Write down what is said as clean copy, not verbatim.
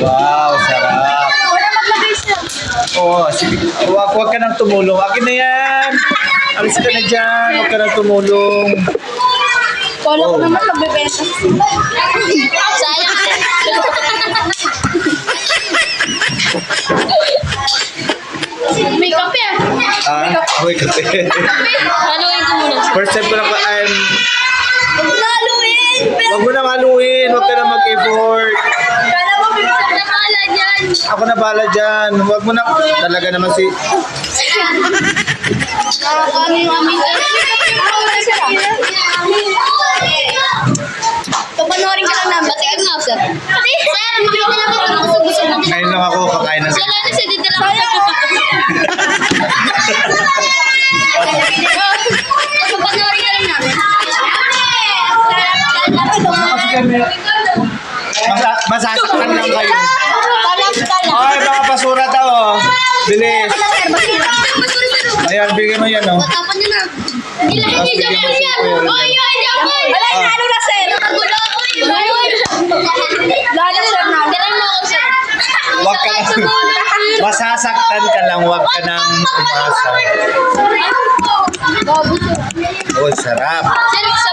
Wow, sarap. Wala maglagay siya. Oo, sige. Huwag ka nang tumulong. Akin na yan. Alis ka na dyan. Huwag ka nang tumulong. Kala ko Oh. naman magbebenta sila. Sayang. May kape ah. Uy, kape. Haluin ko muna. First time ko lang, Laluin! huwag mo nang haluin. Huwag ka na mag-effort. Kala mo bibigyan Sa pala dyan. Ako na bahala dyan. Huwag mo na, talaga naman si, ano yung aming Papanoorin ka lang namin. Batian nga, sir. Sir, mabigyan na ako ng gusto-gusto natin. kain lang ako, kakain ng Wala na siya dito lang. Papanoorin ka lang namin. Masasaktan lang kayo. Talang. Ay, mga basura to, oh. Bilis. Ayan, bigyan mo yan, oh. Tapon niyo na. Hindi lang hindi dyan yan. Oy, oy, dyan. Wala yung ano na, sir. Nagulo ako eh. Lalo, sir, na. Tira mo ako, sir. Huwag ka lang. Masasaktan ka lang, huwag ka nang umasa. Bago, sir. Oh, sarap. Sir,